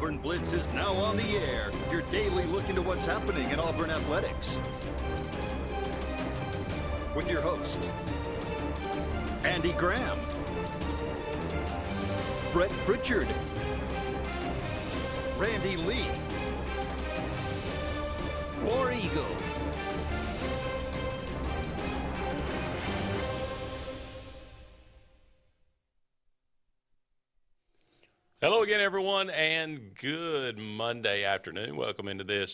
Auburn Blitz is now on the air. Your daily look into what's happening in Auburn athletics. With your host, Andy Graham, Brett Pritchard, Randy Lee, War Eagle. Hello again, everyone, and good Monday afternoon. Welcome into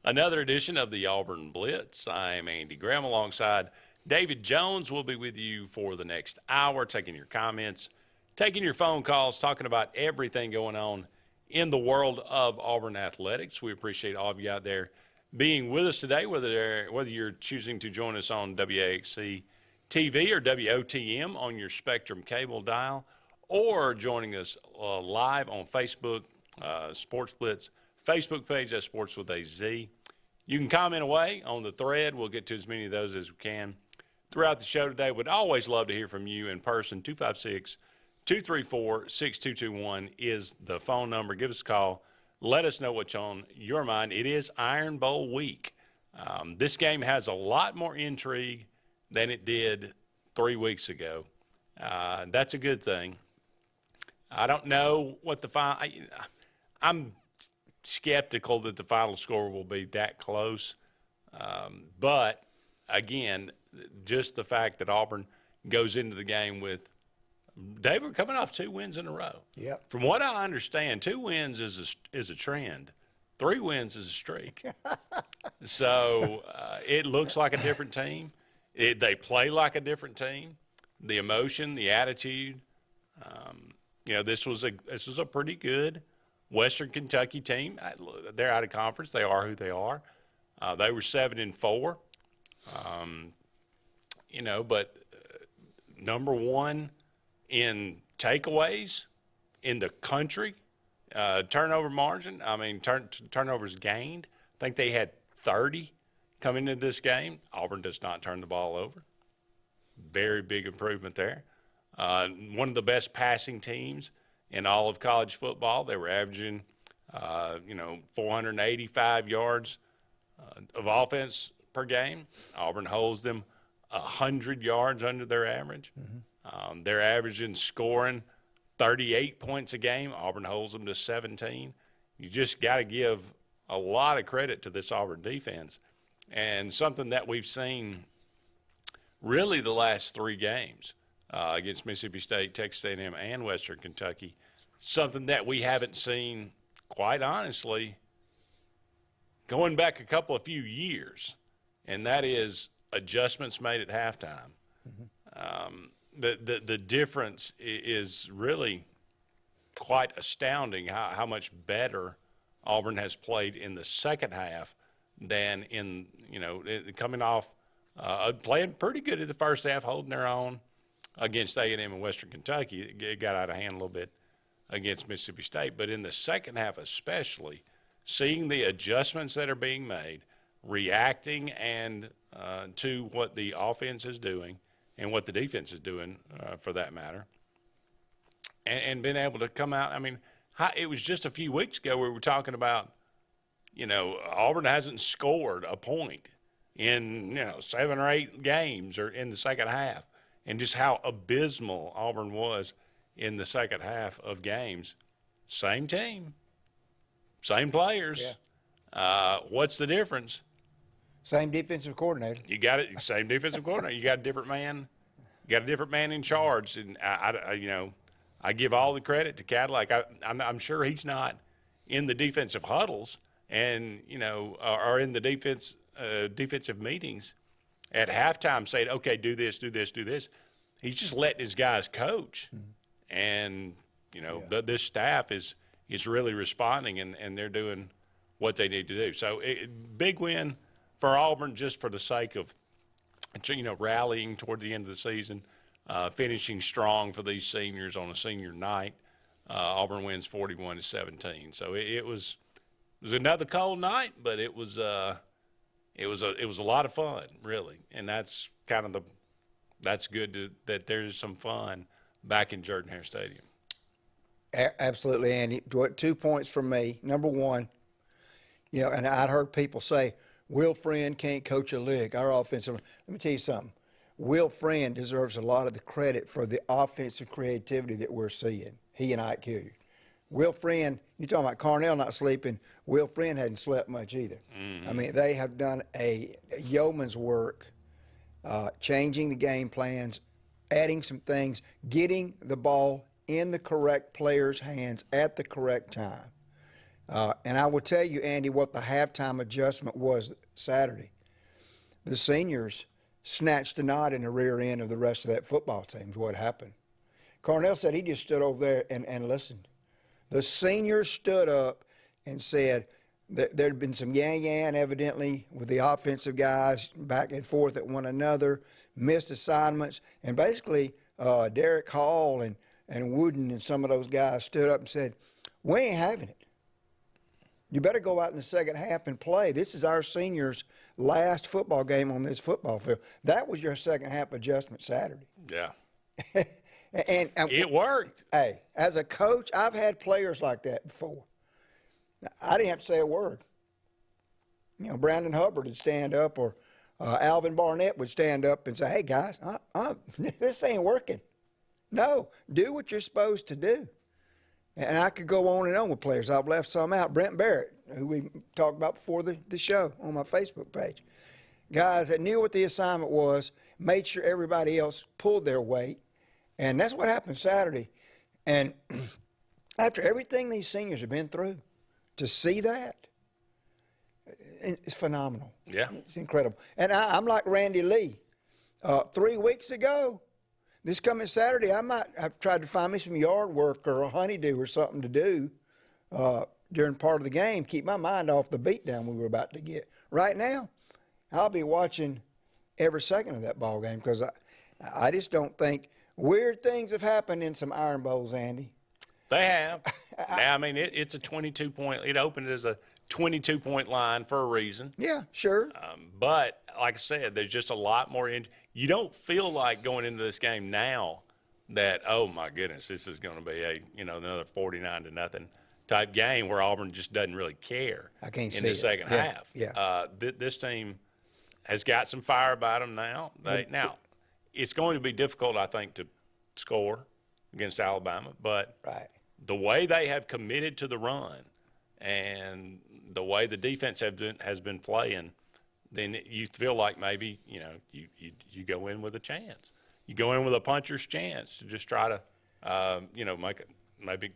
another edition of the Auburn Blitz. I'm Andy Graham alongside David Jones. We'll be with you for the next hour, taking your comments, taking your phone calls, talking about everything going on in the world of Auburn athletics. We appreciate all of you out there being with us today, whether you're choosing to join us on WAXC TV or WOTM on your Spectrum cable dial, or joining us live on Facebook, Sportz Blitz Facebook page, that's Sports with a Z. You can comment away on the thread. We'll get to as many of those as we can throughout the show today. Would always love to hear from you in person. 256-234-6221 is the phone number. Give us a call. Let us know what's on your mind. It is Iron Bowl week. This game has a lot more intrigue than it did 3 weeks ago. That's a good thing. I don't know what the final – I'm skeptical that the final score will be that close. But, again, just the fact that Auburn goes into the game with – David, we're coming off 2 wins in a row. Yep. From what I understand, 2 wins is a trend. 3 wins is a streak. So it looks like a different team. They play like a different team. The emotion, the attitude. This was a pretty good Western Kentucky team. They're out of conference. They are who they are. They were 7-4. But number one in takeaways in the country, turnover margin. I mean, turnovers gained. I think they had 30 coming into this game. Auburn does not turn the ball over. Very big improvement there. One of the best passing teams in all of college football. They were averaging, 485 yards of offense per game. Auburn holds them 100 yards under their average. Mm-hmm. They're averaging scoring 38 points a game. Auburn holds them to 17. You just got to give a lot of credit to this Auburn defense. And something that we've seen really the last 3 games against Mississippi State, Texas A&M, and Western Kentucky, something that we haven't seen, quite honestly, going back a few years, and that is adjustments made at halftime. Mm-hmm. The difference is really quite astounding how much better Auburn has played in the second half than coming off playing pretty good in the first half, holding their own against A&M and Western Kentucky. It got out of hand a little bit against Mississippi State. But in the second half especially, seeing the adjustments that are being made, reacting and to what the offense is doing and what the defense is doing for that matter, and being able to come out. I mean, it was just a few weeks ago we were talking about, Auburn hasn't scored a point in, 7 or 8 games or in the second half, and just how abysmal Auburn was in the second half of games. Same team, same players. Yeah. What's the difference? Same defensive coordinator. You got it. Same defensive coordinator. You got a different man. You got a different man in charge. And I give all the credit to Cadillac. I'm sure he's not in the defensive huddles and or in the defensive meetings at halftime saying, okay, do this, do this, do this. He's just letting his guys coach. Mm-hmm. And, this staff is really responding, and they're doing what they need to do. So, big win for Auburn just for the sake of, rallying toward the end of the season, finishing strong for these seniors on a senior night. Auburn wins 41-17. So, it was another cold night, but it was a lot of fun, really. And that's that's good that there's some fun back in Jordan-Hare Stadium. Absolutely, Andy. 2 points from me. Number one, and I'd heard people say, Will Friend can't coach a lick. Our offensive. Let me tell you something. Will Friend deserves a lot of the credit for the offensive creativity that we're seeing. He and Ike Hilliard. Will Friend, you're talking about Carnell not sleeping. Will Friend hadn't slept much either. I mean, they have done a yeoman's work changing the game plans, adding some things, getting the ball in the correct player's hands at the correct time. And I will tell you, Andy, what the halftime adjustment was Saturday. The seniors snatched the knot in the rear end of the rest of that football team is what happened. Carnell said he just stood over there and listened. The seniors stood up and said that there had been some yan-yan evidently with the offensive guys back and forth at one another, missed assignments, and basically Derek Hall and Wooden and some of those guys stood up and said, we ain't having it. You better go out in the second half and play. This is our seniors' last football game on this football field. That was your second half adjustment Saturday. Yeah. and it worked. Hey, as a coach, I've had players like that before. I didn't have to say a word. Brandon Hubbard would stand up, or Alvin Barnett would stand up and say, hey, guys, this ain't working. No, do what you're supposed to do. And I could go on and on with players. I've left some out. Brent Barrett, who we talked about before the show on my Facebook page. Guys that knew what the assignment was, made sure everybody else pulled their weight. And that's what happened Saturday. And after everything these seniors have been through, to see that, it's phenomenal. Yeah. It's incredible. And I'm like Randy Lee. 3 weeks ago, this coming Saturday, I might have tried to find me some yard work or a honeydew or something to do during part of the game, keep my mind off the beatdown we were about to get. Right now, I'll be watching every second of that ball game because I just don't think weird things have happened in some Iron Bowls, Andy. They have. Now, I mean, it's a 22-point. It opened as a 22-point line for a reason. Yeah, sure. But like I said, there's just a lot more. You don't feel like going into this game now that, oh my goodness, this is going to be another 49-0 type game where Auburn just doesn't really care. I can't see in the it. second half. Yeah. This team has got some fire about them now. Now, it's going to be difficult, I think, to score against Alabama, but right. The way they have committed to the run and the way the defense has been playing, then you feel like maybe you go in with a chance. You go in with a puncher's chance to just try to make it. Maybe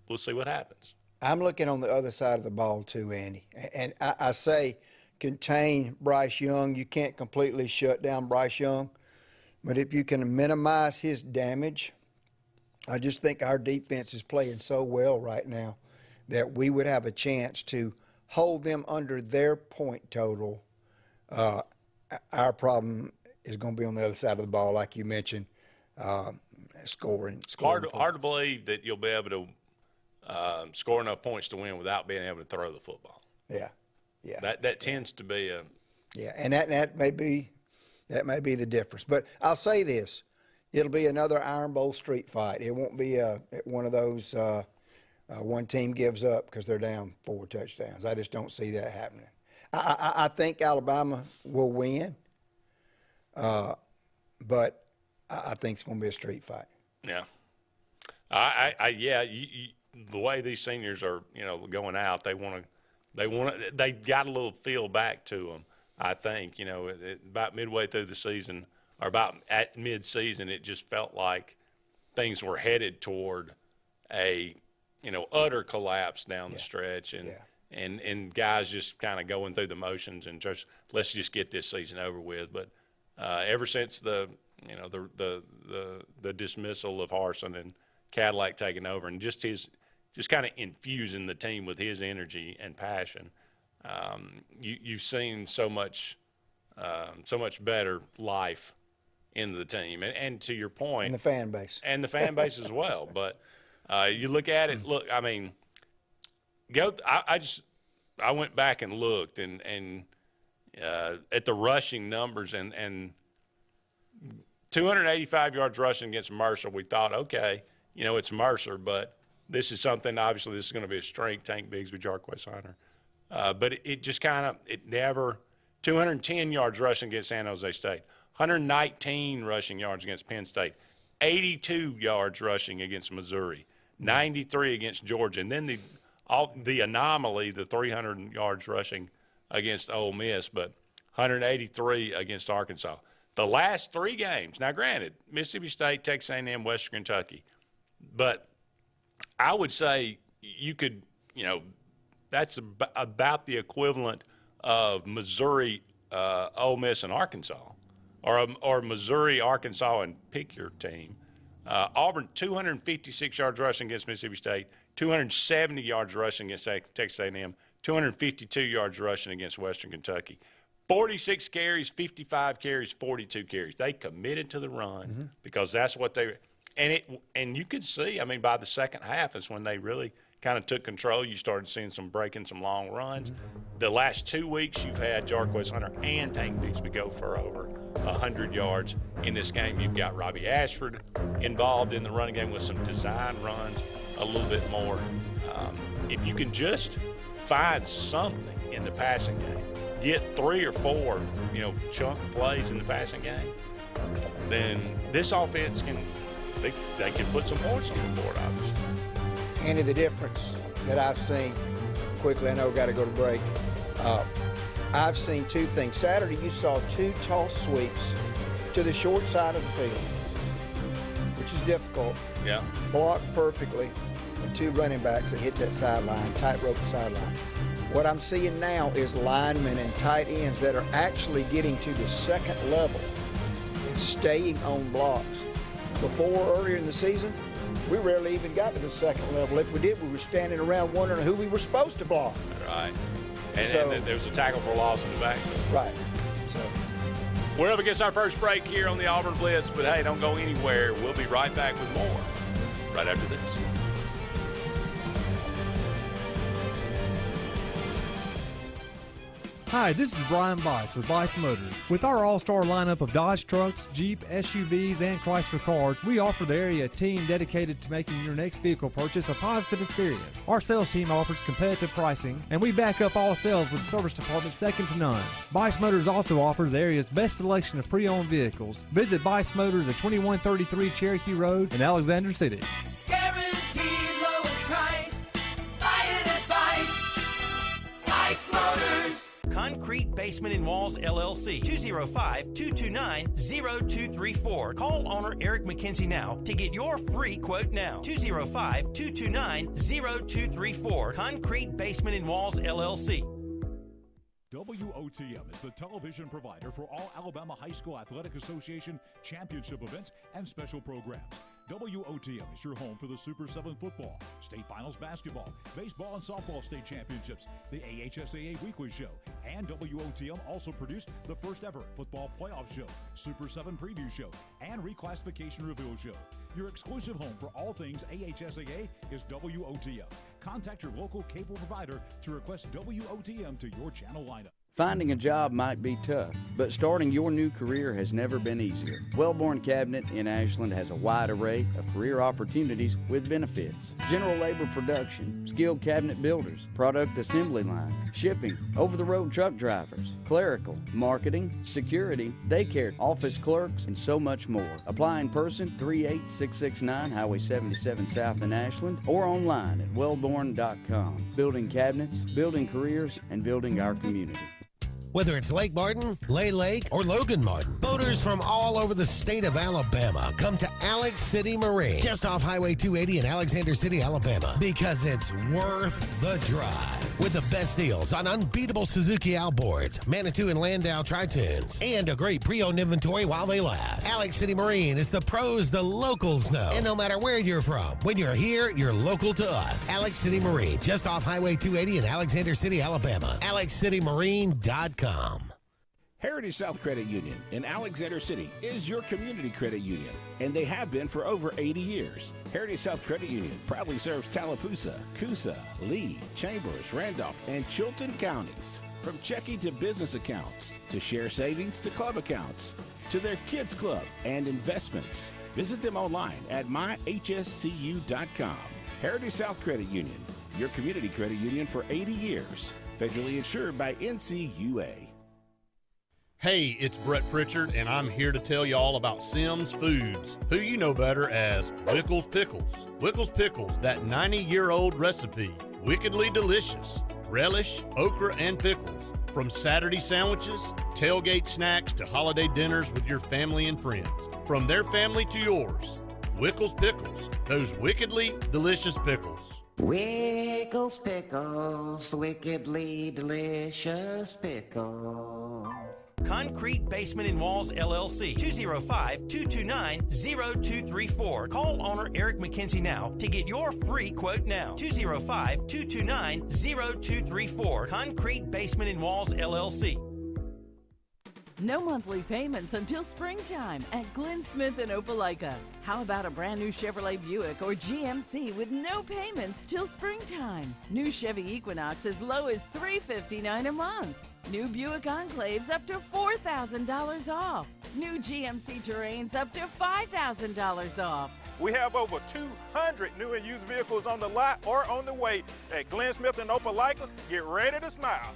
we'll see what happens. I'm looking on the other side of the ball too, Andy, and I say contain Bryce Young. You can't completely shut down Bryce Young, but if you can minimize his damage, I just think our defense is playing so well right now that we would have a chance to hold them under their point total. Our problem is going to be on the other side of the ball, like you mentioned, scoring. Hard to believe that you'll be able to score enough points to win without being able to throw the football. Yeah. That tends to be a. Yeah, and that may be the difference. But I'll say this. It'll be another Iron Bowl street fight. It won't be one of those one team gives up because they're down 4 touchdowns. I just don't see that happening. I think Alabama will win, but I think it's going to be a street fight. Yeah. The way these seniors are, going out, they got a little feel back to them. I think, about midway through the season, or about at mid-season, it just felt like things were headed toward a, utter collapse down the stretch, and guys just kind of going through the motions and just let's just get this season over with. But ever since the dismissal of Harsin and Cadillac taking over, and just kind of infusing the team with his energy and passion, you've seen so much better life in the team, and to your point, and the fan base, as well. But you look at it. Look, I mean, I went back and looked and at the rushing numbers and 285 yards rushing against Mercer. We thought, okay, it's Mercer, but this is something, obviously, this is going to be a strength, Tank Bigsby, Jarquez Hunter. But it just kind of, it never, 210 yards rushing against San Jose State, 119 rushing yards against Penn State, 82 yards rushing against Missouri, 93 against Georgia, and then the anomaly, the 300 yards rushing against Ole Miss, but 183 against Arkansas. The last 3 games, now granted, Mississippi State, Texas A&M, Western Kentucky, but I would say you could, that's about the equivalent of Missouri, Ole Miss, and Arkansas, or Missouri, Arkansas, and pick your team. Auburn, 256 yards rushing against Mississippi State, 270 yards rushing against Texas A&M, 252 yards rushing against Western Kentucky. 46 carries, 55 carries, 42 carries. They committed to the run because that's what they – and you could see, I mean, by the second half is when they really kind of took control. You started seeing some breaking some long runs. The last 2 weeks you've had Jarquez Hunter and Tank Bigsby go for over 100 yards. In this game, you've got Robbie Ashford involved in the running game with some design runs a little bit more. If you can just find something in the passing game, get 3 or 4, chunk plays in the passing game, then this offense they can put some points on the board, obviously. Andy, the difference that I've seen, quickly, I know we've got to go to break. I've seen 2 things. Saturday, you saw 2 toss sweeps to the short side of the field, which is difficult. Yeah. Blocked perfectly, and 2 running backs that hit that sideline, tightrope the sideline. What I'm seeing now is linemen and tight ends that are actually getting to the second level and staying on blocks. Before, earlier in the season, we rarely even got to the second level. If we did, we were standing around wondering who we were supposed to block. Right. And there was a tackle for loss in the back. Right. So we're up against our first break here on the Auburn Blitz, but hey, don't go anywhere. We'll be right back with more right after this. Hi, this is Brian Bice with Bice Motors. With our all-star lineup of Dodge trucks, Jeep, SUVs, and Chrysler cars, we offer the area a team dedicated to making your next vehicle purchase a positive experience. Our sales team offers competitive pricing, and we back up all sales with a service department second to none. Bice Motors also offers the area's best selection of pre-owned vehicles. Visit Bice Motors at 2133 Cherokee Road in Alexander City. Guaranteed lowest price. Buy it at Bice Motors. Concrete Basement and Walls, LLC, 205-229-0234. Call owner Eric McKenzie now to get your free quote now. 205-229-0234. Concrete Basement and Walls, LLC. WOTM is the television provider for all Alabama High School Athletic Association championship events and special programs. WOTM is your home for the Super 7 football, state finals basketball, baseball and softball state championships, the AHSAA Weekly Show, and WOTM also produced the first ever football playoff show, Super 7 preview show, and reclassification reveal show. Your exclusive home for all things AHSAA is WOTM. Contact your local cable provider to request WOTM to your channel lineup. Finding a job might be tough, but starting your new career has never been easier. Wellborn Cabinet in Ashland has a wide array of career opportunities with benefits. General labor production, skilled cabinet builders, product assembly line, shipping, over-the-road truck drivers, clerical, marketing, security, daycare, office clerks, and so much more. Apply in person, 38669 Highway 77 South in Ashland, or online at wellborn.com. Building cabinets, building careers, and building our community. Whether it's Lake Martin, Lay Lake, or Logan Martin, boaters from all over the state of Alabama come to Alex City Marine, just off Highway 280 in Alexander City, Alabama, because it's worth the drive. With the best deals on unbeatable Suzuki outboards, Manitou and Landau Tritoons, and a great pre-owned inventory while they last. Alex City Marine is the pros the locals know. And no matter where you're from, when you're here, you're local to us. Alex City Marine, just off Highway 280 in Alexander City, Alabama. AlexCityMarine.com. Heritage South Credit Union in Alexander City is your community credit union, and they have been for over 80 years. Heritage South Credit Union proudly serves Tallapoosa, Coosa, Lee, Chambers, Randolph, and Chilton counties. From checking to business accounts, to share savings to club accounts, to their kids club and investments. Visit them online at myhscu.com. Heritage South Credit Union, your community credit union for 80 years. Federally insured by NCUA. Hey, it's Brett Pritchard, and I'm here to tell you all about Sims Foods, who you know better as Wickles Pickles. Wickles Pickles, that 90-year-old recipe, wickedly delicious. Relish, okra, and pickles. From Saturday sandwiches, tailgate snacks, to holiday dinners with your family and friends. From their family to yours, Wickles Pickles, those wickedly delicious pickles. Wickles Pickles, wickedly delicious pickles. Concrete Basement and Walls LLC, 205-229-0234. Call owner Eric McKenzie now to get your free quote now. 205-229-0234. Concrete Basement and Walls LLC. No monthly payments until springtime at Glenn Smith in Opelika. How about a brand new Chevrolet Buick or GMC with no payments till springtime? New Chevy Equinox as low as $359 a month. New Buick Enclaves up to $4,000 off. New GMC Terrains up to $5,000 off. We have over 200 new and used vehicles on the lot or on the way at Glenn Smith in Opelika. Get ready to smile.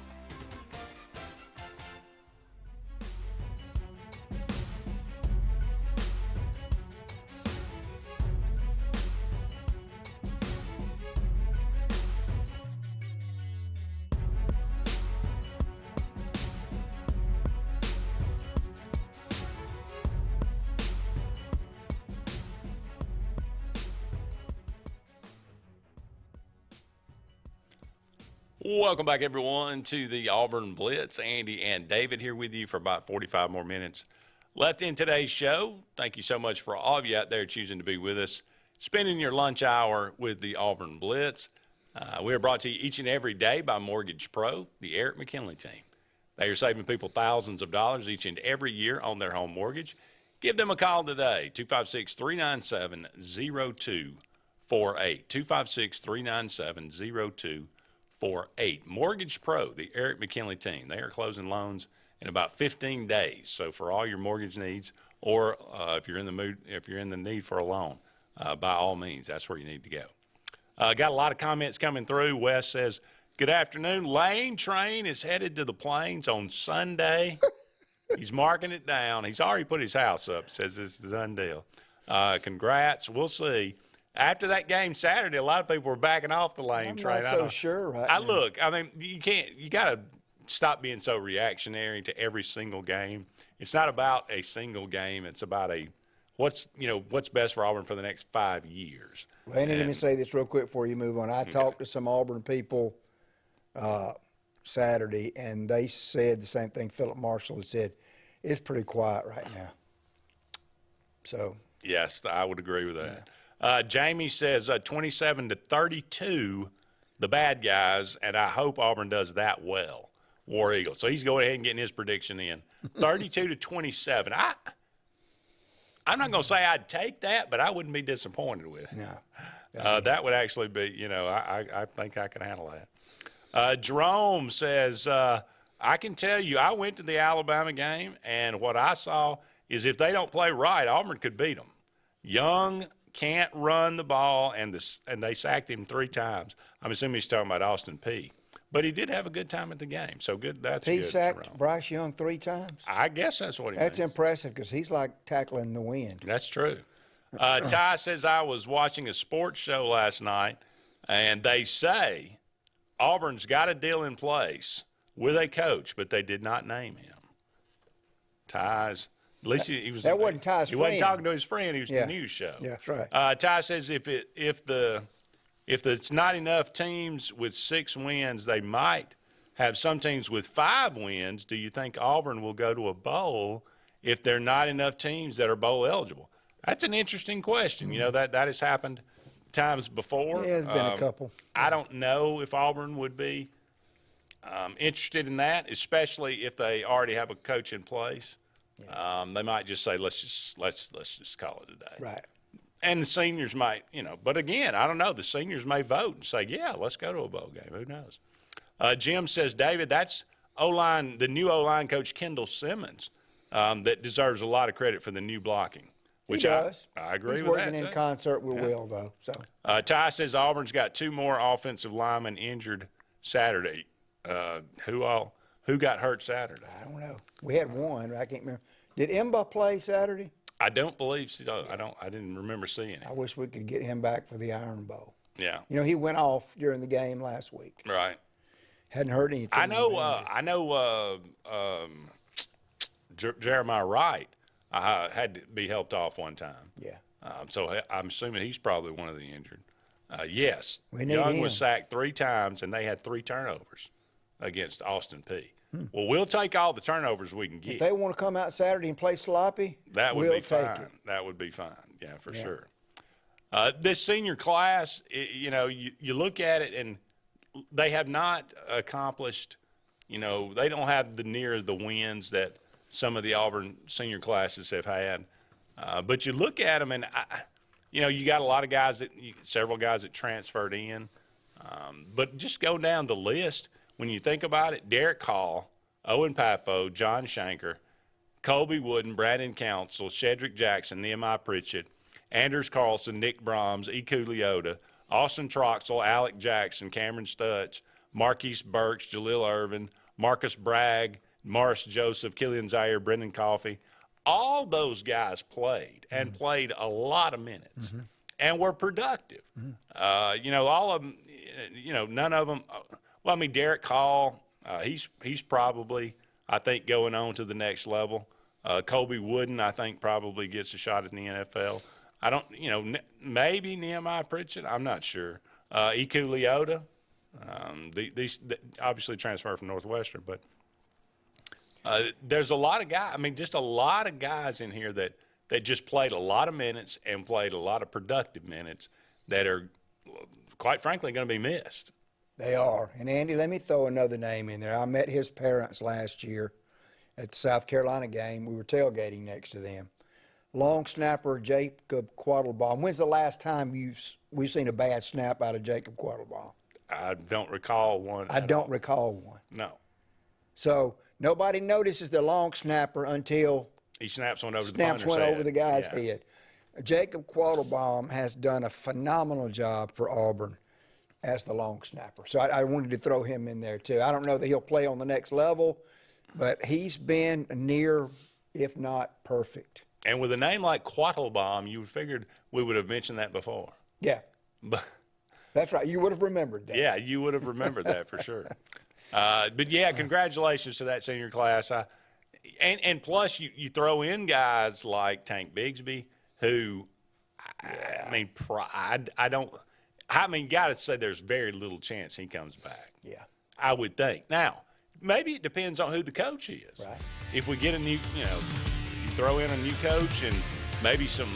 Welcome back, everyone, to the Auburn Blitz. Andy and David here with you for about 45 more minutes left in today's show. Thank you so much for all of you out there choosing to be with us, spending your lunch hour with the Auburn Blitz. We are brought to you each and every day by Mortgage Pro, the Eric McKinley team. They are saving people thousands of dollars each and every year on their home mortgage. Give them a call today, 256-397-0248, 256-397-0248. Mortgage Pro, the Eric McKinley team. They are closing loans in about 15 days. So for all your mortgage needs, or if you're in the need for a loan, by all means, that's where you need to go. Got a lot of comments coming through. Wes says, good afternoon. Lane Train is headed to the Plains on Sunday. He's marking it down. He's already put his house up. Says it's a done deal. Congrats. We'll see. After that game Saturday, a lot of people were backing off the Lane Train. I'm not so sure right now. Look, I mean, you got to stop being so reactionary to every single game. It's not about a single game. It's about what's best for Auburn for the next 5 years. Landon, let me say this real quick before you move on. I talked to some Auburn people Saturday, and they said the same thing Philip Marshall had said. It's pretty quiet right now. So. Yes, I would agree with that. Yeah. Jamie says 27-32, the bad guys, and I hope Auburn does that well. War Eagle. So he's going ahead and getting his prediction in. 32-27. I'm not going to say I'd take that, but I wouldn't be disappointed with it. No. That would actually be, I think I can handle that. Jerome says, I can tell you, I went to the Alabama game, and what I saw is if they don't play right, Auburn could beat them. Young can't run the ball, and they sacked him 3 times. I'm assuming he's talking about Austin Peay. But he did have a good time at the game, so good. That's good. He sacked Bryce Young 3 times? I guess that's what he That's impressive because he's like tackling the wind. That's true. Ty says, I was watching a sports show last night, and they say Auburn's got a deal in place with a coach, but they did not name him. Ty's. At least he was. That wasn't Ty's friend. He wasn't talking to his friend. He was the news show. Yeah, that's right. Ty says if it's not enough teams with 6 wins, they might have some teams with 5 wins. Do you think Auburn will go to a bowl if there are not enough teams that are bowl eligible? That's an interesting question. You know, that has happened times before. Yeah, there's been a couple. I don't know if Auburn would be interested in that, especially if they already have a coach in place. Yeah. They might just say, let's just call it a day. Right. And the seniors might, but again, I don't know. The seniors may vote and say, yeah, let's go to a bowl game. Who knows? Jim says, David, that's the new O-line coach, Kendall Simmons, that deserves a lot of credit for the new blocking. Which he does. I agree He's with that. He's working in too. concert with Will, though. So Ty says Auburn's got 2 more offensive linemen injured Saturday. Who got hurt Saturday? I don't know. We had one. I can't remember. Did Imba play Saturday? I don't believe so. I didn't remember seeing it. I wish we could get him back for the Iron Bowl. Yeah. You know, he went off during the game last week. Right. Hadn't heard anything. I know. Jeremiah Wright had to be helped off one time. Yeah. So I'm assuming he's probably one of the injured. Yes. We need Young him. was sacked 3 times, and they had 3 turnovers against Austin Peay. Well, we'll take all the turnovers we can get. If they want to come out Saturday and play sloppy, That would we'll be take fine. it. That would be fine. Yeah, for sure. This senior class, you look at it, and they have not accomplished, they don't have near the wins that some of the Auburn senior classes have had. But you look at them, and, you got a lot of guys several guys that transferred in. But just go down the list. When you think about it, Derek Hall, Owen Papo, John Shanker, Colby Wooden, Brandon Council, Shedrick Jackson, Nehemiah Pritchett, Anders Carlson, Nick Brahms, Iku Leota, Austin Troxel, Alec Jackson, Cameron Stutz, Marquise Burks, Jaleel Irvin, Marcus Bragg, Morris Joseph, Killian Zaire, Brendan Coffey. All those guys played and played a lot of minutes and were productive. All of them, none of them. Well, I mean, Derek Hall, he's probably, I think, going on to the next level. Colby Wooden, I think, probably gets a shot at the NFL. I don't, maybe Nehemiah Pritchett. I'm not sure. Iku Leota, these obviously transferred from Northwestern, but there's a lot of guys. I mean, just a lot of guys in here that just played a lot of minutes and played a lot of productive minutes that are, quite frankly, going to be missed. They are. And, Andy, let me throw another name in there. I met his parents last year at the South Carolina game. We were tailgating next to them. Long snapper Jacob Quattlebaum. When's the last time we've seen a bad snap out of Jacob Quattlebaum? I don't recall one. I don't recall one. No. So nobody notices the long snapper until he snaps one over the guy's head. Jacob Quattlebaum has done a phenomenal job for Auburn as the long snapper. So I wanted to throw him in there too. I don't know that he'll play on the next level, but he's been near, if not perfect. And with a name like Quattlebaum, you figured we would have mentioned that before. Yeah. But that's right. You would have remembered that. Yeah, you would have remembered that for sure. But, yeah, congratulations to that senior class. And plus, you throw in guys like Tank Bigsby, who, you got to say there's very little chance he comes back. Yeah. I would think. Now, maybe it depends on who the coach is. Right. If we get a new, you throw in a new coach and maybe some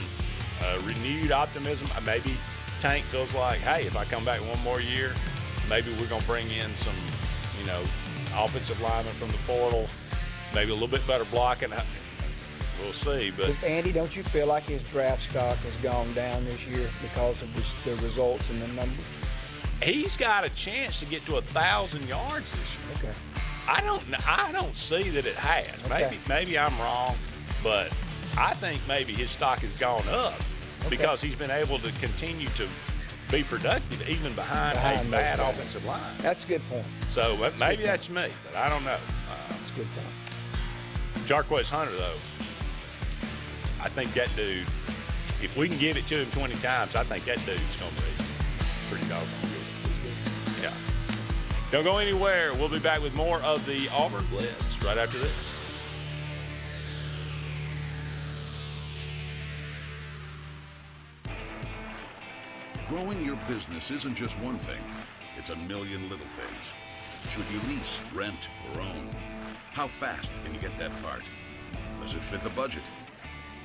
renewed optimism, maybe Tank feels like, hey, if I come back one more year, maybe we're going to bring in some, offensive linemen from the portal, maybe a little bit better blocking. We'll see. But Andy, don't you feel like his draft stock has gone down this year because of the results and the numbers? He's got a chance to get to 1,000 yards this year. Okay. I don't see that it has. Okay. Maybe I'm wrong, but I think maybe his stock has gone up because he's been able to continue to be productive even behind a bad offensive line. That's a good point. So maybe that's me, but I don't know. That's a good point. Jarquez Hunter, though, I think that dude, if we can give it to him 20 times, I think that dude's going to be pretty doggone good. Yeah. Don't go anywhere. We'll be back with more of the Auburn Blitz right after this. Growing your business isn't just one thing. It's a million little things. Should you lease, rent, or own? How fast can you get that part? Does it fit the budget?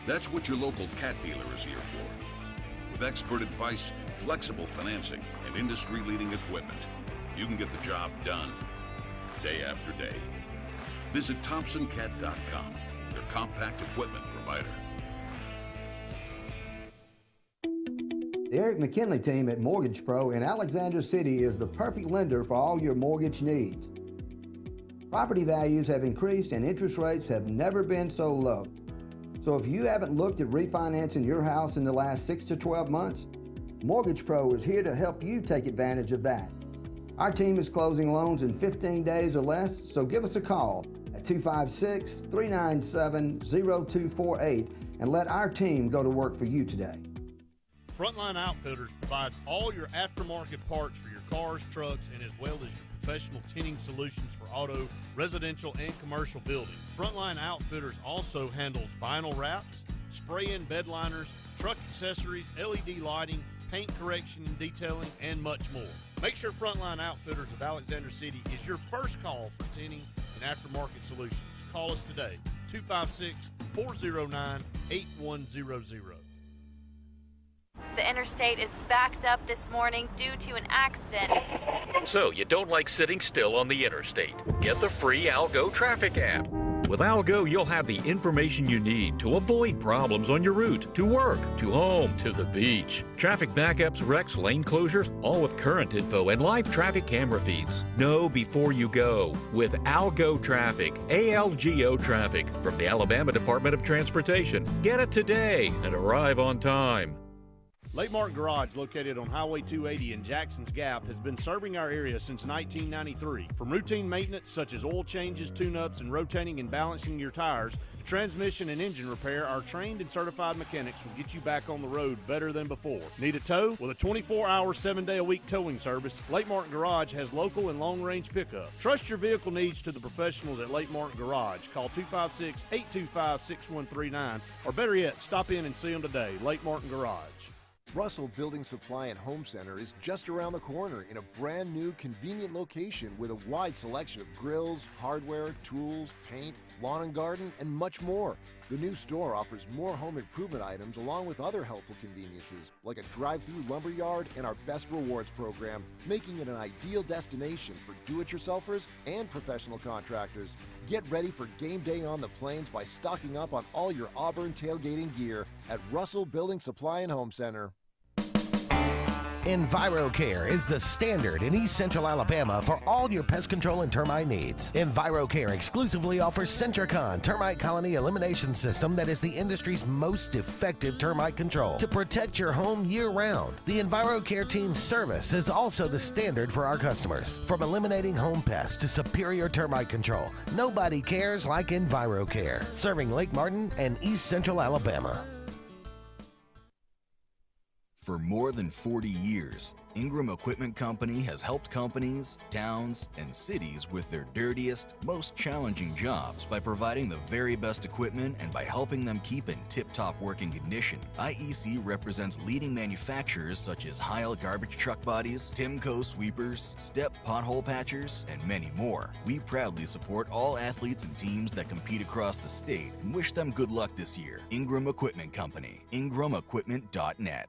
That's what your local cat dealer is here for. With expert advice, flexible financing, and industry-leading equipment, you can get the job done day after day. Visit ThompsonCat.com, your compact equipment provider. The Eric McKinley team at Mortgage Pro in Alexander City is the perfect lender for all your mortgage needs. Property values have increased and interest rates have never been so low. So if you haven't looked at refinancing your house in the last 6 to 12 months, Mortgage Pro is here to help you take advantage of that. Our team is closing loans in 15 days or less, so give us a call at 256-397-0248 and let our team go to work for you today. Frontline Outfitters provides all your aftermarket parts for your cars, trucks, and as well as your professional tinting solutions for auto, residential, and commercial buildings. Frontline Outfitters also handles vinyl wraps, spray-in bed liners, truck accessories, LED lighting, paint correction and detailing, and much more. Make sure Frontline Outfitters of Alexander City is your first call for tinting and aftermarket solutions. Call us today, 256-409-8100. The interstate is backed up this morning due to an accident. So you don't like sitting still on the interstate? Get the free Algo traffic app. With Algo, you'll have the information you need to avoid problems on your route, to work, to home, to the beach. Traffic backups, wrecks, lane closures, all with current info and live traffic camera feeds. Know before you go with Algo Traffic, ALGO Traffic from the Alabama Department of Transportation. Get it today and arrive on time. Lake Martin Garage, located on Highway 280 in Jackson's Gap, has been serving our area since 1993. From routine maintenance such as oil changes, tune-ups, and rotating and balancing your tires, to transmission and engine repair, our trained and certified mechanics will get you back on the road better than before. Need a tow? With a 24-hour, 7-day-a-week towing service, Lake Martin Garage has local and long-range pickup. Trust your vehicle needs to the professionals at Lake Martin Garage. Call 256-825-6139, or better yet, stop in and see them today. Lake Martin Garage. Russell Building Supply and Home Center is just around the corner in a brand new, convenient location with a wide selection of grills, hardware, tools, paint, lawn and garden, and much more. The new store offers more home improvement items along with other helpful conveniences like a drive-through lumber yard and our Best Rewards program, making it an ideal destination for do-it-yourselfers and professional contractors. Get ready for game day on the plains by stocking up on all your Auburn tailgating gear at Russell Building Supply and Home Center. EnviroCare is the standard in East Central Alabama for all your pest control and termite needs. EnviroCare exclusively offers Centricon termite colony elimination system that is the industry's most effective termite control to protect your home year-round. The EnviroCare team's service is also the standard for our customers. From eliminating home pests to superior termite control, nobody cares like EnviroCare, serving Lake Martin and East Central Alabama. For more than 40 years, Ingram Equipment Company has helped companies, towns, and cities with their dirtiest, most challenging jobs by providing the very best equipment and by helping them keep in tip-top working condition. IEC represents leading manufacturers such as Heil garbage truck bodies, Timco sweepers, Step pothole patchers, and many more. We proudly support all athletes and teams that compete across the state and wish them good luck this year. Ingram Equipment Company, ingramequipment.net.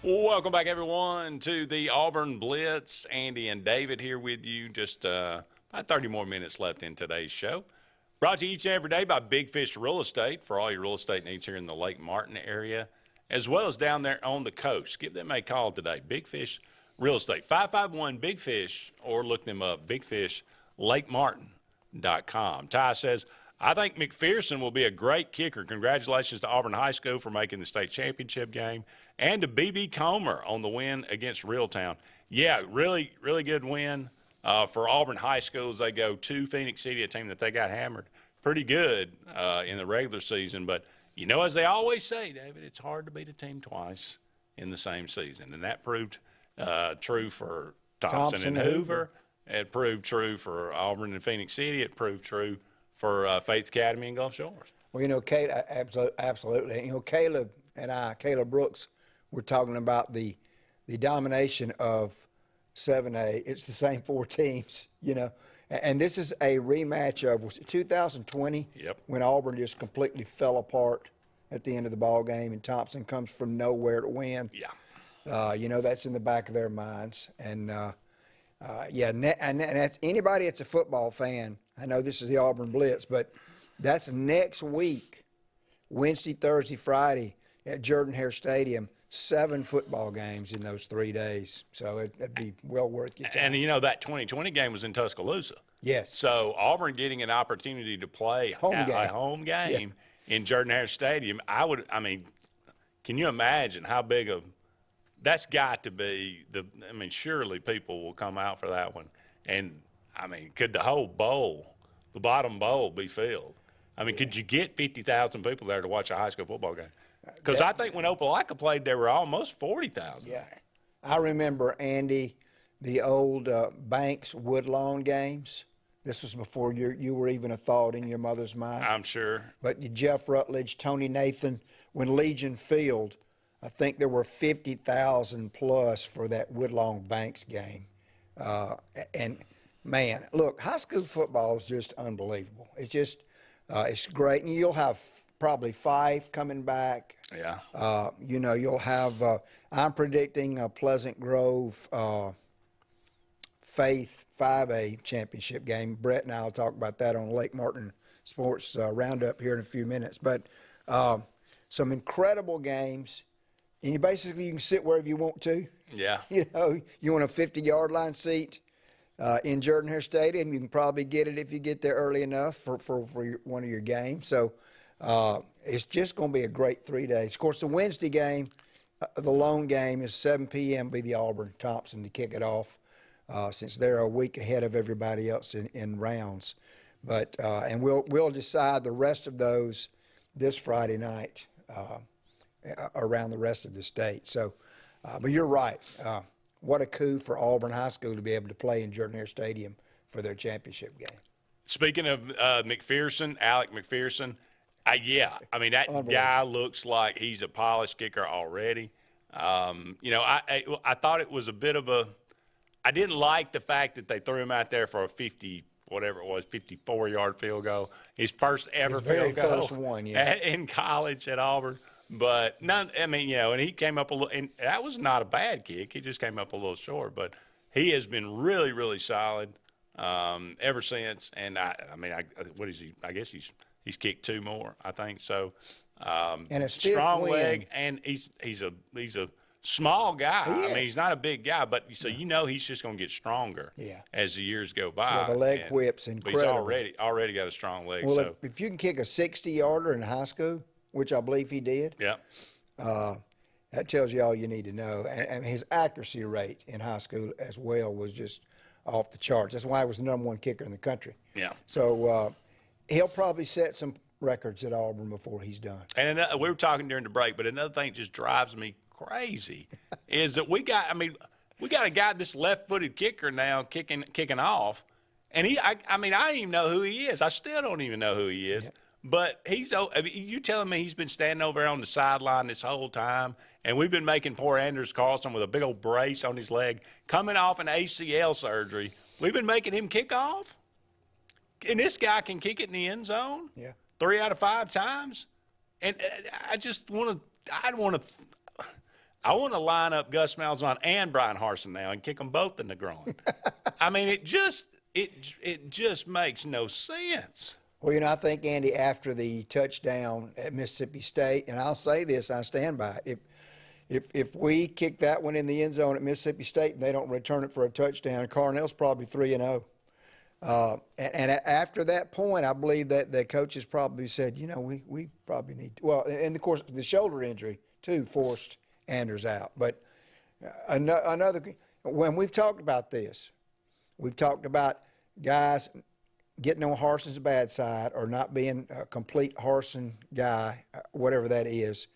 Welcome back, everyone, to the Auburn Blitz. Andy and David here with you. Just about 30 more minutes left in today's show. Brought to you each and every day by Big Fish Real Estate for all your real estate needs here in the Lake Martin area, as well as down there on the coast. Give them a call today, Big Fish Real Estate, 551-BIG-FISH, or look them up, bigfishlakemartin.com. Ty says, I think McPherson will be a great kicker. Congratulations to Auburn High School for making the state championship game, and to B.B. Comer on the win against Reeltown. Yeah, really, really good win for Auburn High School as they go to Phoenix City, a team that they got hammered pretty good in the regular season. But, you know, as they always say, David, it's hard to beat a team twice in the same season. And that proved true for Thompson and Hoover. It proved true for Auburn and Phoenix City. It proved true for Faith Academy and Gulf Shores. Well, you know, absolutely. You know, Caleb Brooks, we're talking about the domination of 7A. It's the same four teams, you know. And this is a rematch of, was it 2020? Yep. When Auburn just completely fell apart at the end of the ball game, and Thompson comes from nowhere to win. Yeah. That's in the back of their minds. And, and that's anybody that's a football fan. I know this is the Auburn Blitz, but that's next week, Wednesday, Thursday, Friday at Jordan-Hare Stadium. 7 football games in those 3 days. So it'd be well worth your time. And, that 2020 game was in Tuscaloosa. Yes. So Auburn getting an opportunity to play a home game in Jordan-Hare Stadium, can you imagine how big that's got to be surely people will come out for that one. And, could the whole bowl, the bottom bowl, be filled? Could you get 50,000 people there to watch a high school football game? Because I think when Opelika played, there were almost 40,000 there. I remember, Andy, the old Banks Woodlawn games. This was before you were even a thought in your mother's mind. I'm sure. But Jeff Rutledge, Tony Nathan, when Legion Field, I think there were 50,000 plus for that Woodlawn Banks game. And, man, look, high school football is just unbelievable. It's just it's great. And you'll have probably 5 coming back. Yeah. You'll have, I'm predicting a Pleasant Grove Faith 5A championship game. Brett and I will talk about that on Lake Martin Sports Roundup here in a few minutes. But some incredible games. And you can sit wherever you want to. Yeah. You want a 50-yard line seat in Jordan-Hare Stadium. You can probably get it if you get there early enough for one of your games. So it's just going to be a great 3 days. Of course, the Wednesday game, the lone game, is 7 p.m. Be the Auburn-Thompson to kick it off, since they're a week ahead of everybody else in rounds. But and we'll decide the rest of those this Friday night around the rest of the state. So, but you're right. What a coup for Auburn High School to be able to play in Jordan-Hare Stadium for their championship game. Speaking of McPherson, Alec McPherson, that guy looks like he's a polished kicker already. I thought it was a bit of I didn't like the fact that they threw him out there for a 54-yard field goal. His first ever field goal. First one, yeah. In college at Auburn. But and he came up a little, and that was not a bad kick. He just came up a little short. But he has been really, really solid ever since. And what is he? I guess he's kicked 2 more, I think. So, and a strong win. leg, and he's a small guy. He's not a big guy, but he's just going to get stronger as the years go by. Yeah, the leg whip's incredible. But he's already got a strong leg. Well, so. if you can kick a 60-yarder in high school, which I believe he did, that tells you all you need to know. And his accuracy rate in high school as well was just off the charts. That's why he was the #1 kicker in the country. Yeah. So he'll probably set some records at Auburn before he's done. And we were talking during the break, but another thing that just drives me crazy is that we got a guy, this left-footed kicker now kicking off, and I don't even know who he is. I still don't even know who he is. Yeah. But you telling me he's been standing over there on the sideline this whole time, and we've been making poor Anders Carlson with a big old brace on his leg coming off an ACL surgery. We've been making him kick off, and this guy can kick it in the end zone 3 out of 5 times. And I want to line up Gus Malzahn and Brian Harsin now and kick them both in the groin. It just makes no sense. Well, I think, Andy, after the touchdown at Mississippi State, and I'll say this, I stand by it, if we kick that one in the end zone at Mississippi State and they don't return it for a touchdown, Carnell's probably 3-0. And after that point, I believe that the coaches probably said, we probably need to. Well, and, of course, the shoulder injury, too, forced Anders out. But when we've talked about this, we've talked about guys – getting on Harsin's bad side or not being a complete Harsin guy, whatever that is,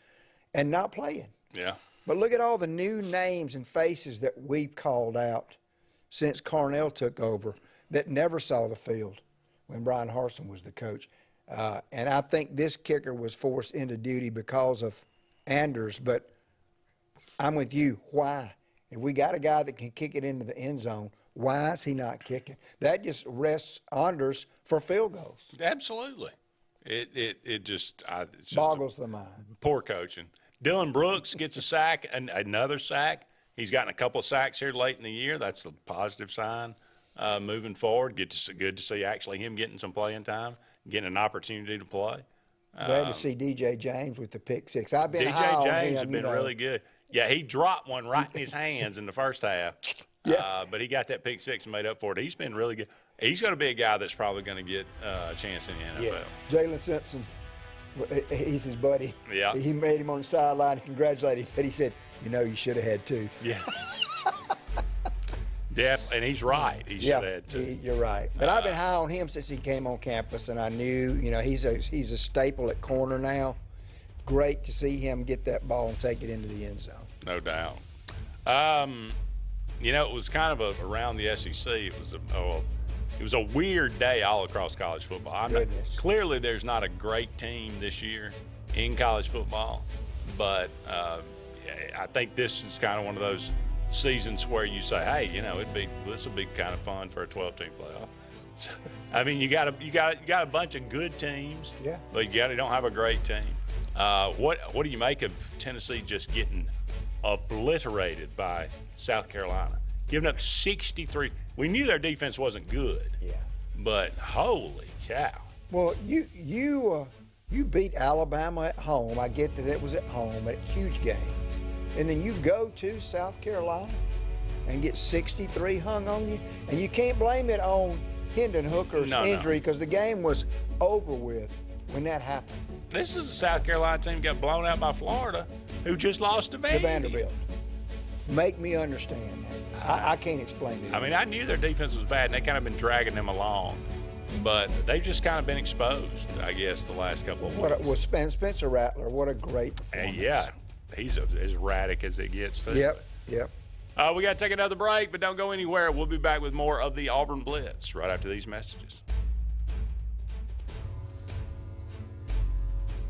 and not playing. Yeah. But look at all the new names and faces that we've called out since Carnell took over that never saw the field when Brian Harsin was the coach. And I think this kicker was forced into duty because of Anders, but I'm with you. Why? If we got a guy that can kick it into the end zone, why is he not kicking? That just rests Anders for field goals. Absolutely. It just boggles the mind. Poor coaching. Dylan Brooks gets a sack, and another sack. He's gotten a couple of sacks here late in the year. That's a positive sign moving forward. Good to see actually him getting some playing time, getting an opportunity to play. Glad to see DJ James with the pick six. I've been high on DJ James him, has been really good. Yeah, he dropped one right in his hands in the first half. Yeah. But he got that pick six and made up for it. He's been really good. He's going to be a guy that's probably going to get a chance in the NFL. Yeah. Jalen Simpson, he's his buddy. Yeah. He made him on the sideline and congratulated him, but he said, you should have had two. Yeah. And he's right. He should have had two. You're right. But I've been high on him since he came on campus, and I knew, he's a staple at corner now. Great to see him get that ball and take it into the end zone. No doubt. It was kind of around the SEC. It was a weird day all across college football. Clearly, there's not a great team this year in college football, but I think this is kind of one of those seasons where you say, hey, this will be kind of fun for a 12-team playoff. So, I mean, you got a bunch of good teams, but you don't have a great team. What do you make of Tennessee just getting obliterated by South Carolina, giving up 63? We knew their defense wasn't good. Yeah. But holy cow! Well, you beat Alabama at home. I get that it was at home, a huge game, and then you go to South Carolina and get 63 hung on you, and you can't blame it on Hendon Hooker's injury because the game was over with when that happened. This is a South Carolina team that got blown out by Florida, who just lost to Vanderbilt. Make me understand that. I can't explain it. I mean, I knew their defense was bad, and they kind of been dragging them along, but they've just kind of been exposed, I guess, the last couple of weeks. Spencer Rattler, what a great performance. Yeah, he's as erratic as it gets, too. Yep. We got to take another break, but don't go anywhere. We'll be back with more of the Auburn Blitz right after these messages.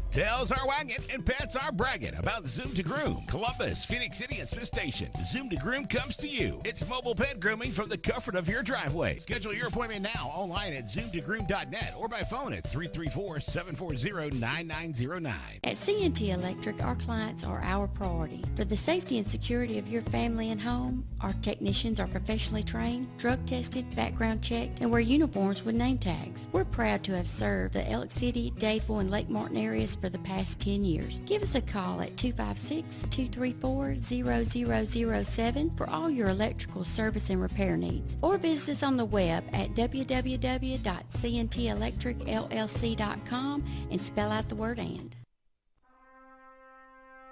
Tails are wagging and pets are bragging about Zoom to Groom. Columbus, Phoenix City, and Smith Station. Zoom to Groom comes to you. It's mobile pet grooming from the comfort of your driveway. Schedule your appointment now online at zoomtogroom.net or by phone at 334-740-9909. At C&T Electric, our clients are our priority. For the safety and security of your family and home, our technicians are professionally trained, drug tested, background checked, and wear uniforms with name tags. We're proud to have served the Elk City, Dadeville, and Lake Martin areas for the past 10 years. Give us a call at 256-234-0007 for all your electrical service and repair needs, or visit us on the web at www.cntelectricllc.com and spell out the word "and."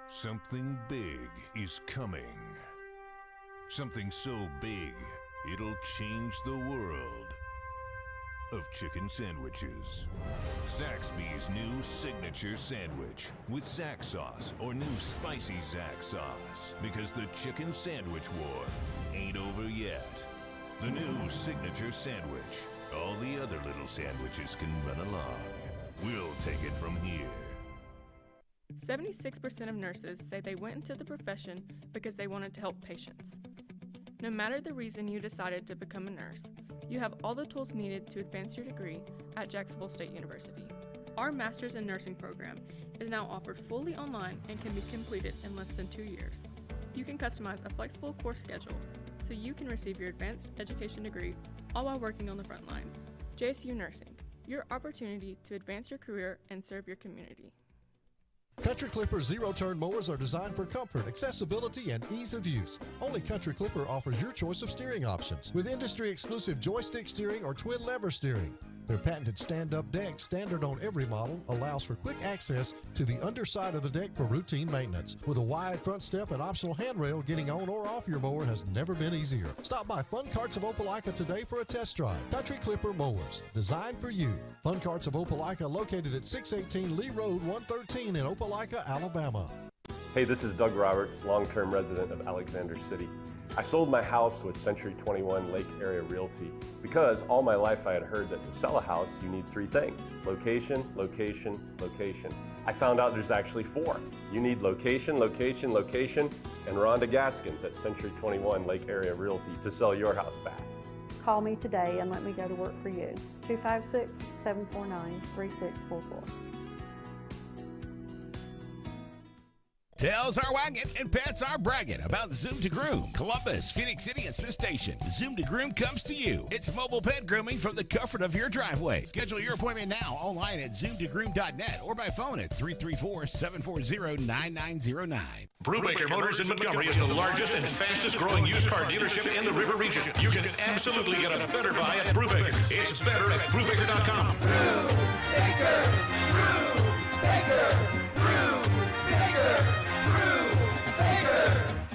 Something big is coming. Something so big, it'll change the world of chicken sandwiches. Zaxby's new signature sandwich with Zax sauce or new spicy Zax sauce, because the chicken sandwich war ain't over yet. The new signature sandwich. All the other little sandwiches can run along. We'll take it from here. 76% of nurses say they went into the profession because they wanted to help patients. No matter the reason you decided to become a nurse, you have all the tools needed to advance your degree at Jacksonville State University. Our Master's in Nursing program is now offered fully online and can be completed in less than 2 years. You can customize a flexible course schedule so you can receive your advanced education degree all while working on the front line. JSU Nursing, your opportunity to advance your career and serve your community. Country Clipper zero-turn mowers are designed for comfort, accessibility, and ease of use. Only Country Clipper offers your choice of steering options with industry-exclusive joystick steering or twin lever steering. Their patented stand-up deck, standard on every model, allows for quick access to the underside of the deck for routine maintenance. With a wide front step and optional handrail, getting on or off your mower has never been easier. Stop by Fun Carts of Opelika today for a test drive. Country Clipper mowers, designed for you. Fun Carts of Opelika, located at 618 Lee Road 113 in Opelika, Alabama. Hey, this is Doug Roberts, long-term resident of Alexander City. I sold my house with Century 21 Lake Area Realty because all my life I had heard that to sell a house you need 3 things: location, location, location. I found out there's actually 4. You need location, location, location, and Rhonda Gaskins at Century 21 Lake Area Realty to sell your house fast. Call me today and let me go to work for you. 256-749-3644. Tails are wagging and pets are bragging about Zoom to Groom. Columbus, Phoenix City, and Smith Station. Zoom to Groom comes to you. It's mobile pet grooming from the comfort of your driveway. Schedule your appointment now online at zoomtogroom.net or by phone at 334-740-9909. Brubaker Motors in Montgomery is the largest and fastest growing used car dealership in the River region. You can absolutely get a better buy at Brubaker. It's better at Brubaker.com. Brubaker, Brubaker, Brubaker, Brubaker.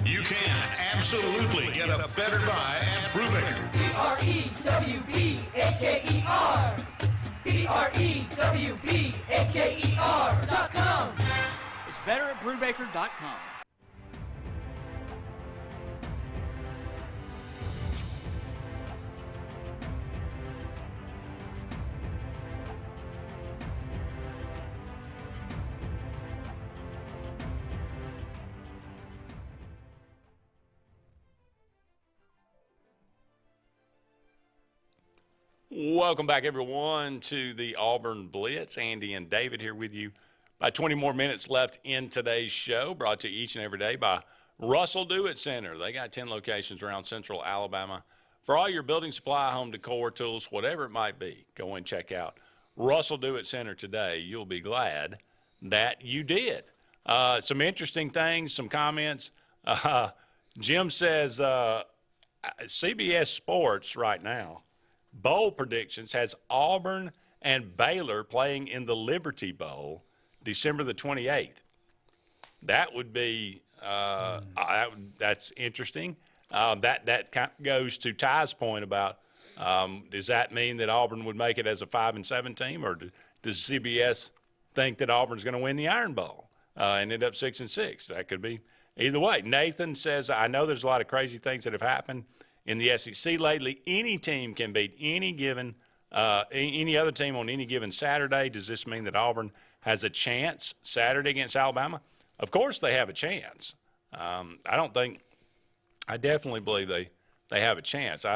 You can absolutely get a better buy at Brubaker. BREWBAKER. BREWBAKER.com. It's better at Brubaker.com. Welcome back, everyone, to the Auburn Blitz. Andy and David here with you. About 20 more minutes left in today's show, brought to you each and every day by Russell Do-It Center. They got 10 locations around central Alabama. For all your building supply, home decor, tools, whatever it might be, go and check out Russell Do-It Center today. You'll be glad that you did. Some interesting things, some comments. Jim says CBS Sports right now, bowl predictions has Auburn and Baylor playing in the Liberty Bowl December the 28th. That would be that's interesting. That kind of goes to Ty's point about does that mean that Auburn would make it as a 5-7 team, or does CBS think that Auburn's going to win the Iron Bowl and end up 6-6? That could be either way. Nathan says, I know there's a lot of crazy things that have happened in the SEC lately. Any team can beat any other team on any given Saturday. Does this mean that Auburn has a chance Saturday against Alabama? Of course they have a chance. I definitely believe they have a chance.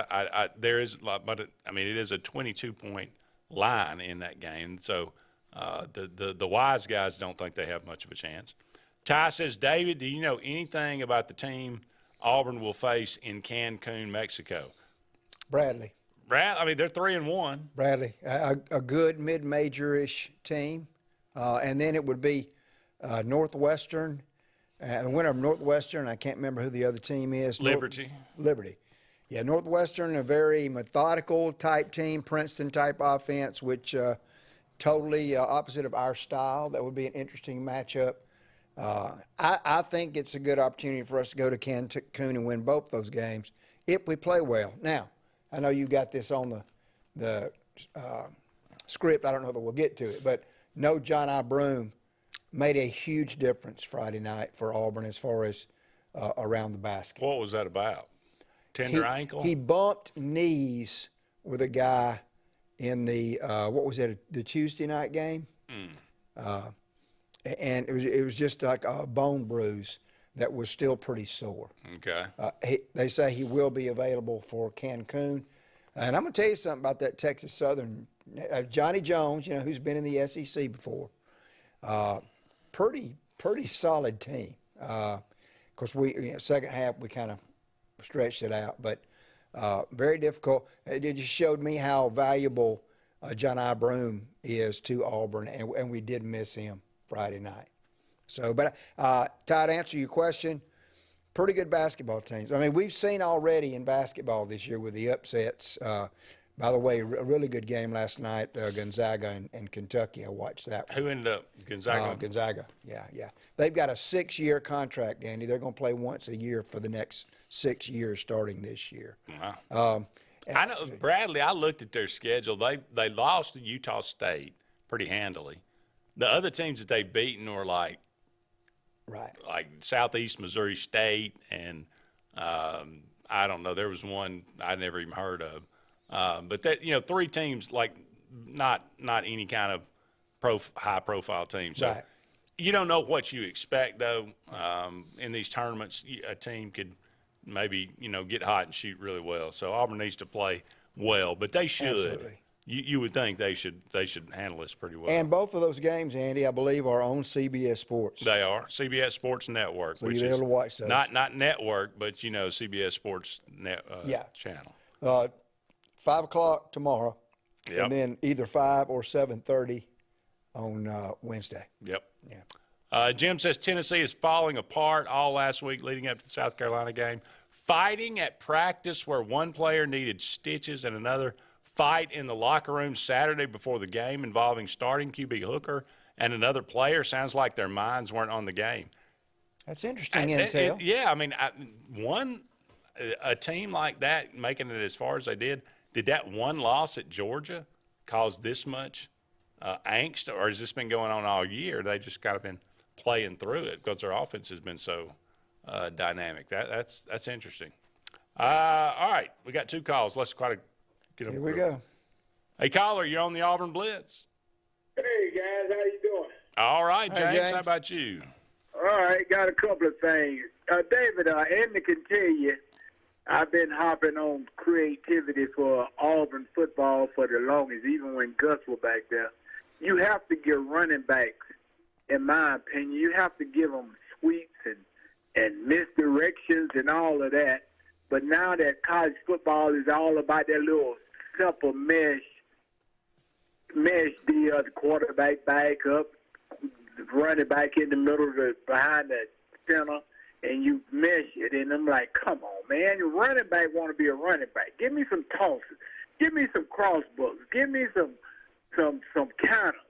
There is, but it is a 22-point line in that game. So the wise guys don't think they have much of a chance. Ty says, David, do you know anything about the team Auburn will face in Cancun, Mexico? Bradley. They're 3-1. Bradley, a good mid-major-ish team. And then it would be Northwestern. The winner of Northwestern, I can't remember who the other team is. Liberty. Yeah, Northwestern, a very methodical type team, Princeton type offense, which totally opposite of our style. That would be an interesting matchup. I think it's a good opportunity for us to go to Cancun and win both those games if we play well. Now, I know you got this on the script. I don't know that we'll get to it, but no, John I. Broome made a huge difference Friday night for Auburn as far as around the basket. What was that about? Tender ankle? He bumped knees with a guy in the the Tuesday night game? And it was just like a bone bruise that was still pretty sore. Okay. They say he will be available for Cancun. And I'm going to tell you something about that Texas Southern. Johnny Jones, who's been in the SEC before, pretty solid team. Of course, second half we kind of stretched it out, but very difficult. It just showed me how valuable John I. Broome is to Auburn, and we did miss him Friday night. So, but Todd, to answer your question, pretty good basketball teams. We've seen already in basketball this year with the upsets. By the way, a really good game last night, Gonzaga and Kentucky. I watched that one. Who ended up? Gonzaga? Gonzaga, yeah. They've got a 6-year contract, Andy. They're going to play once a year for the next 6 years starting this year. Wow. I know, Bradley, I looked at their schedule. They lost to Utah State pretty handily. The other teams that they've beaten were like Southeast Missouri State and I don't know. There was one I never even heard of. But that, three teams like not any kind of high-profile team. So you don't know what you expect, though. In these tournaments, a team could maybe, get hot and shoot really well. So Auburn needs to play well, but they should. Absolutely. you would think they should handle this pretty well. And both of those games, Andy, I believe, are on CBS Sports. They are CBS Sports Network, So which you'll be is able to watch those. not network, but CBS Sports channel. 5 o'clock tomorrow, Yep. and then either 5 or 7:30 on Wednesday. Yep. Yeah. Jim says Tennessee is falling apart all last week leading up to the South Carolina game. Fighting at practice where one player needed stitches and another. Fight in the locker room Saturday before the game involving starting QB Hooker and another player. Sounds like their minds weren't on the game. That's interesting intel. Yeah, I mean, a team like that making it as far as they did that one loss at Georgia cause this much angst, or has this been going on all year? They just kind of been playing through it because their offense has been so dynamic. That's interesting. All right, we got 2 calls. Let's try to get them. Here we go. Hey, caller, you're on the Auburn Blitz. Hey, guys, how you doing? All right, Hey, James, James. how about you? All right, got a couple of things. David, Andy can tell you, I've been hopping on creativity for Auburn football for the longest, even when Gus was back there. You have to give running backs, in my opinion, you have to give them sweeps and misdirections and all of that. But now that college football is all about that little simple mesh deal, the quarterback back up, running back in the middle, behind the center, and you mesh it. And I'm like, come on, man. Your running back want to be a running back. Give me some tosses. Give me some crossbooks. Give me some counters.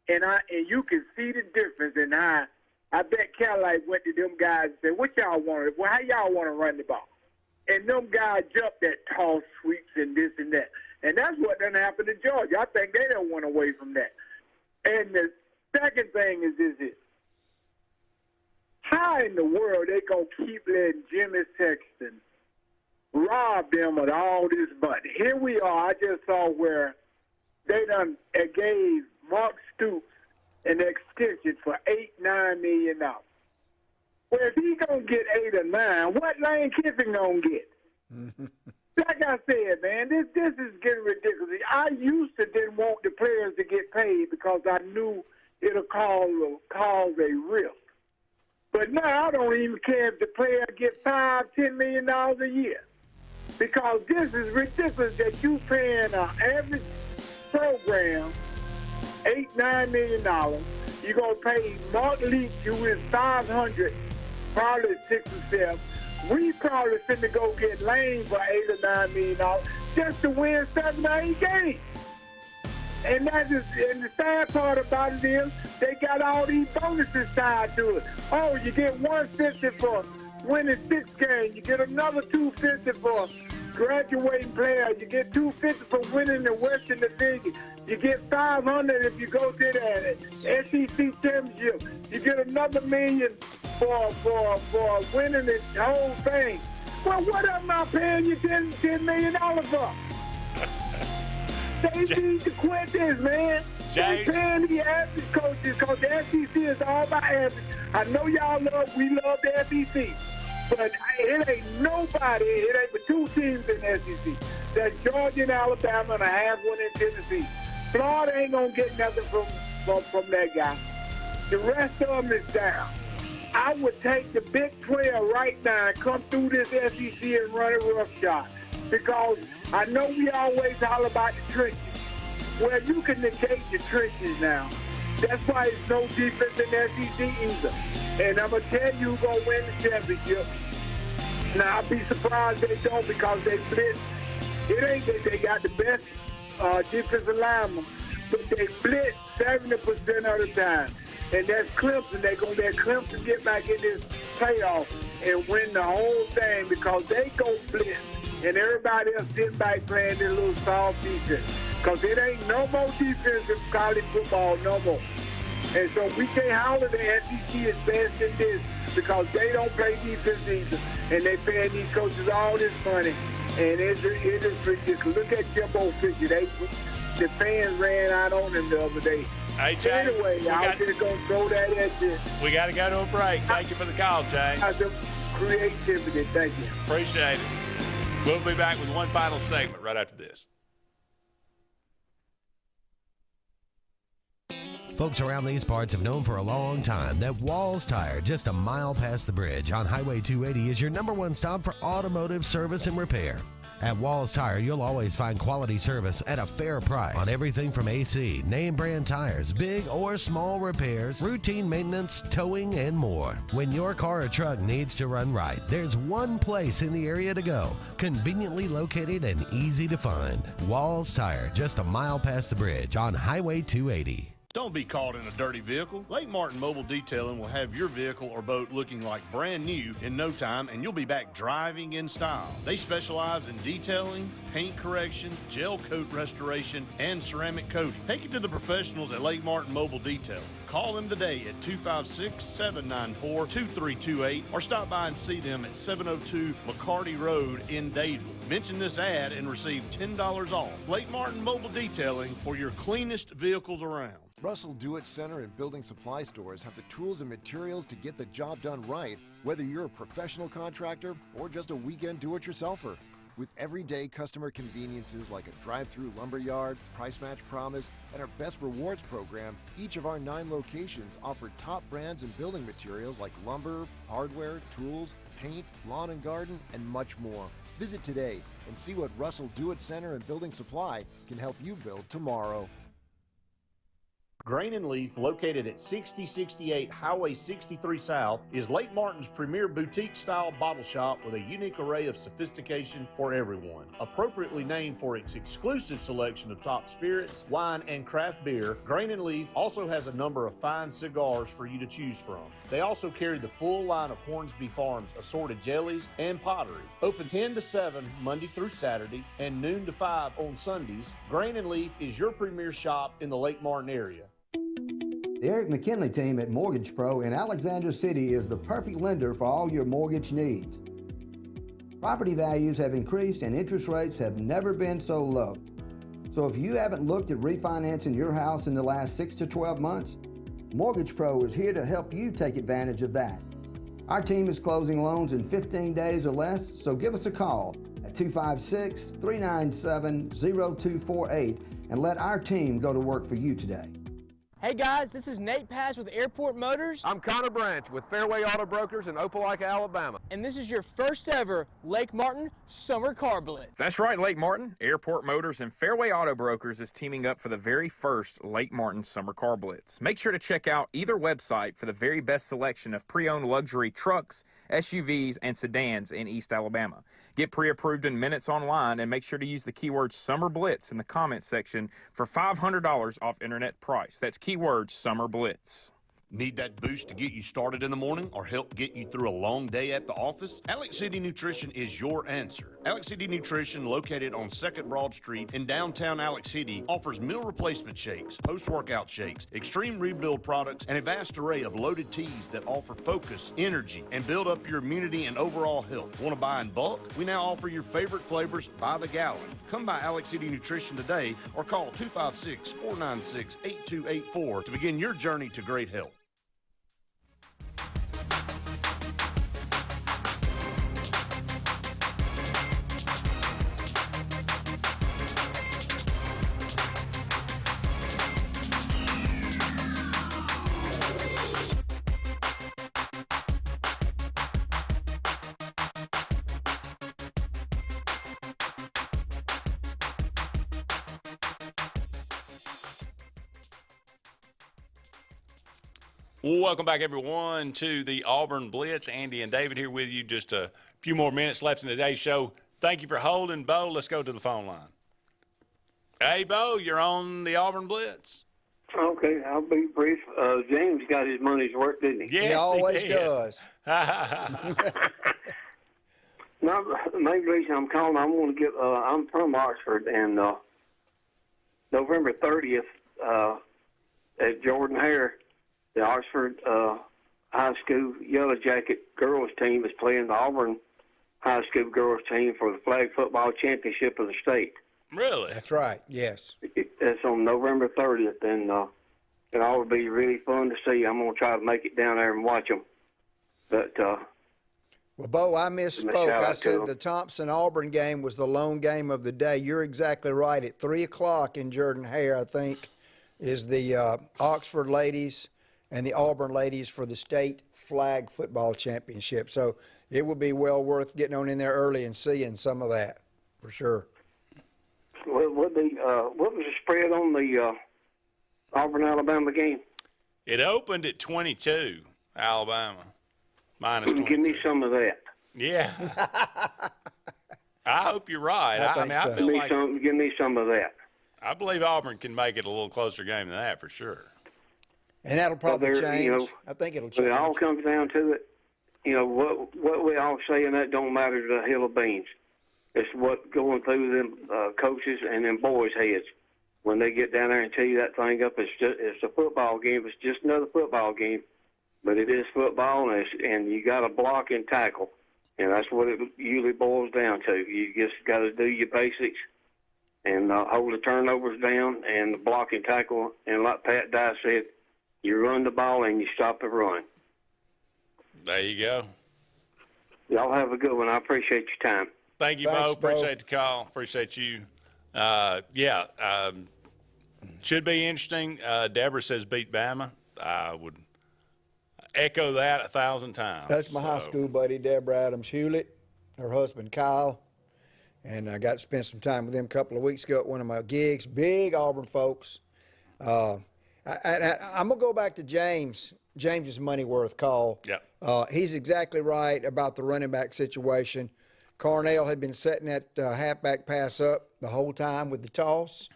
And you can see the difference in how I bet Cadillac went to them guys and said, what y'all want? Well, how y'all want to run the ball? And them guys jumped that toss sweeps and this and that. And that's what done happened to Georgia. I think they don't want away from that. And the second thing is this. How in the world they going to keep letting Jimmy Sexton rob them of all this money? Here we are. I just saw where they done gave Mark Stoops an extension for $8-9 million. Well, if he going to get 8 or 9, what Lane Kiffin going to get? Like I said, man, this is getting ridiculous. I used to didn't want the players to get paid because I knew it'll cause a rift. But now I don't even care if the player get $5-10 million a year, because this is ridiculous that you paying an average program $8-9 million. You're gonna pay Mark Leach, who is $500, probably 6 or 7. We probably finna go get Lane for $8 or $9 million just to win 7 or 8 games. And the sad part about it is they got all these bonuses tied to it. Oh, you get $150 for winning 6 games. You get another $250 for graduating player. You get $250 for winning the Western Division. You get $500 if you go to the SEC championship. You get another $1 million for winning the whole thing. Well, what am I paying you $10 million for? They need to quit this, man. They paying the average coaches because the SEC is all about average. I know we love the SEC, but it ain't nobody, it ain't but 2 teams in the SEC. That's Georgia and Alabama, and I have one in Tennessee. Florida ain't gonna get nothing from that guy. The rest of them is down. I would take the Big 12 right now and come through this SEC and run a roughshod, because I know we always all about the trenches. Well, you can negate the trenches now. That's why there's no defense in the SEC either. And I'm going to tell you who's going to win the championship. Now, I'll be surprised they don't, because they blitz. It ain't that they got the best defensive linemen, but they blitz 70% of the time. And that's Clemson. They're going to let Clemson get back in this playoff and win the whole thing, because they go blitz. And everybody else sitting back playing their little soft defense. Because it ain't no more defense in college football no more. And so we can't holler the SEC is best in this, because they don't play defense either. And they paying these coaches all this money. And it is ridiculous. Look at Jimbo Fisher. The fans ran out on him the other day. Hey, James, anyway, I was just going to throw that at you. We got to go to a break. Thank you for the call, James. Creativity. Thank you. Appreciate it. We'll be back with one final segment right after this. Folks around these parts have known for a long time that Walls Tire, just a mile past the bridge on Highway 280, is your #1 stop for automotive service and repair. At Walls Tire, you'll always find quality service at a fair price on everything from AC, name brand tires, big or small repairs, routine maintenance, towing, and more. When your car or truck needs to run right, there's one place in the area to go, conveniently located and easy to find. Walls Tire, just a mile past the bridge on Highway 280. Don't be caught in a dirty vehicle. Lake Martin Mobile Detailing will have your vehicle or boat looking like brand new in no time, and you'll be back driving in style. They specialize in detailing, paint correction, gel coat restoration, and ceramic coating. Take it to the professionals at Lake Martin Mobile Detailing. Call them today at 256-794-2328 or stop by and see them at 702 McCarty Road in Dadeville. Mention this ad and receive $10 off. Lake Martin Mobile Detailing for your cleanest vehicles around. Russell Do-It Center and building supply stores have the tools and materials to get the job done right, whether you're a professional contractor or just a weekend do-it-yourselfer. With everyday customer conveniences like a drive-through lumberyard, price match promise, and our Best Rewards program, each of our 9 locations offer top brands and building materials like lumber, hardware, tools, paint, lawn and garden, and much more. Visit today and see what Russell Do-It Center and Building Supply can help you build tomorrow. Grain and Leaf, located at 6068 Highway 63 South, is Lake Martin's premier boutique-style bottle shop with a unique array of sophistication for everyone. Appropriately named for its exclusive selection of top spirits, wine, and craft beer, Grain and Leaf also has a number of fine cigars for you to choose from. They also carry the full line of Hornsby Farms assorted jellies and pottery. Open 10 to 7 Monday through Saturday and noon to 5 on Sundays, Grain and Leaf is your premier shop in the Lake Martin area. The Eric McKinley team at Mortgage Pro in Alexander City is the perfect lender for all your mortgage needs. Property values have increased and interest rates have never been so low. So if you haven't looked at refinancing your house in the last 6 to 12 months, Mortgage Pro is here to help you take advantage of that. Our team is closing loans in 15 days or less, so give us a call at 256-397-0248 and let our team go to work for you today. Hey guys, this is Nate Paz with Airport Motors. I'm Connor Branch with Fairway Auto Brokers in Opelika, Alabama. And this is your first ever Lake Martin Summer Car Blitz. That's right, Lake Martin. Airport Motors and Fairway Auto Brokers is teaming up for the very first Lake Martin Summer Car Blitz. Make sure to check out either website for the very best selection of pre-owned luxury trucks, SUVs, and sedans in East Alabama. Get pre-approved in minutes online and make sure to use the keyword Summer Blitz in the comments section for $500 off internet price. That's keyword Summer Blitz. Need that boost to get you started in the morning or help get you through a long day at the office? Alex City Nutrition is your answer. Alex City Nutrition, located on 2nd Broad Street in downtown Alex City, offers meal replacement shakes, post-workout shakes, extreme rebuild products, and a vast array of loaded teas that offer focus, energy, and build up your immunity and overall health. Want to buy in bulk? We now offer your favorite flavors by the gallon. Come by Alex City Nutrition today or call 256-496-8284 to begin your journey to great health. Welcome back, everyone, to the Auburn Blitz. Andy and David here with you. Just a few more minutes left in today's show. Thank you for holding. Bo, let's go to the phone line. Hey, Bo, you're on the Auburn Blitz. Okay, I'll be brief. James got his money's worth, didn't he? Yes, he always does. No, the main reason I'm calling, I want to get. I'm from Oxford, and November 30th at Jordan Hare, the Oxford High School Yellow Jacket girls team is playing the Auburn High School girls team for the flag football championship of the state. Really? That's right, yes. It's on November 30th, and it ought to be really fun to see. I'm going to try to make it down there and watch them. But well, Bo, I misspoke. I said the Thompson-Auburn game was the lone game of the day. You're exactly right. At 3 o'clock in Jordan Hare, I think, is the Oxford ladies and the Auburn ladies for the state flag football championship. So it would be well worth getting on in there early and seeing some of that, for sure. What was the spread on the Auburn-Alabama game? It opened at 22, Alabama, minus 22. Give me some of that. Yeah. I hope you're right. I feel like give me some of that. I believe Auburn can make it a little closer game than that for sure. And that'll probably change. You know, I think it'll change. It all comes down to it. You know, what we all say, and that don't matter to a hill of beans. It's what going through them coaches and them boys' heads when they get down there and tee that thing up. It's a football game. It's just another football game, but it is football, and you got to block and tackle, and that's what it usually boils down to. You just got to do your basics and hold the turnovers down and block and tackle. And like Pat Dye said, you run the ball and you stop the run. There you go. Y'all have a good one. I appreciate your time. Thank you, Bo. Appreciate the call. Appreciate you. Should be interesting. Deborah says beat Bama. I would echo that 1,000 times. That's my high school buddy, Deborah Adams Hewlett, her husband, Kyle. And I got to spend some time with them a couple of weeks ago at one of my gigs. Big Auburn folks. I'm going to go back to James. James's Moneyworth call. Yep. He's exactly right about the running back situation. Carnell had been setting that halfback pass up the whole time with the toss.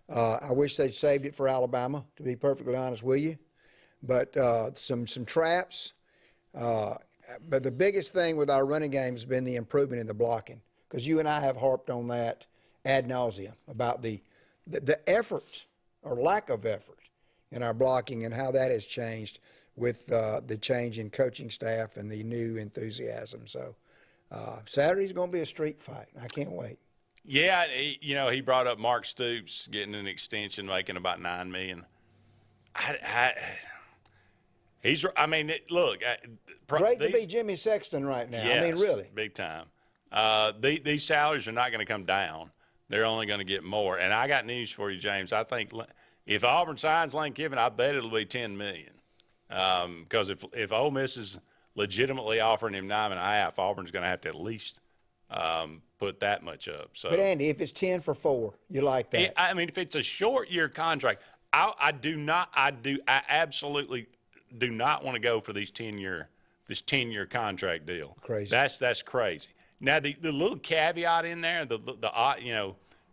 I wish they'd saved it for Alabama, to be perfectly honest with you. But some traps. But the biggest thing with our running game has been the improvement in the blocking, because you and I have harped on that ad nauseum about the effort or lack of effort in our blocking and how that has changed with the change in coaching staff and the new enthusiasm. So Saturday's going to be a street fight. I can't wait. Yeah, he brought up Mark Stoops getting an extension, making about $9 million. Great to be Jimmy Sexton right now. Yes, I mean, really. Big time. These salaries are not going to come down. They're only going to get more. And I got news for you, James. I think if Auburn signs Lane Kiffin, I bet it'll be $10 million. Because if Ole Miss is legitimately offering him $9.5 million, Auburn's going to have to at least put that much up. So, but Andy, if it's 10 for 4, you like that? If it's a short year contract, I absolutely do not want to go for this 10-year contract deal. Crazy. That's crazy. Now the little caveat in there,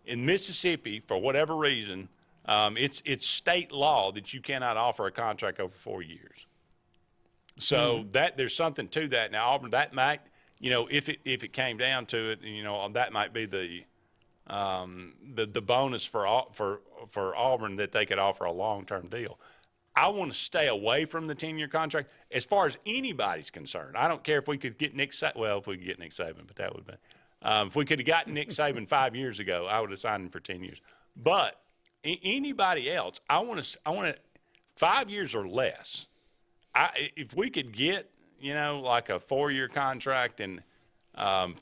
in Mississippi, for whatever reason, it's state law that you cannot offer a contract over 4 years. So that there's something to that. Now Auburn, that might, if it came down to it, that might be the bonus for Auburn, that they could offer a long-term deal. I want to stay away from the 10-year contract as far as anybody's concerned. I don't care if we could get Nick Saban. Well, if we could get Nick Saban, but that would be. If we could have gotten Nick Saban 5 years ago, I would have signed him for 10 years. But anybody else, I want to 5 years or less. If we could get, like a 4-year contract and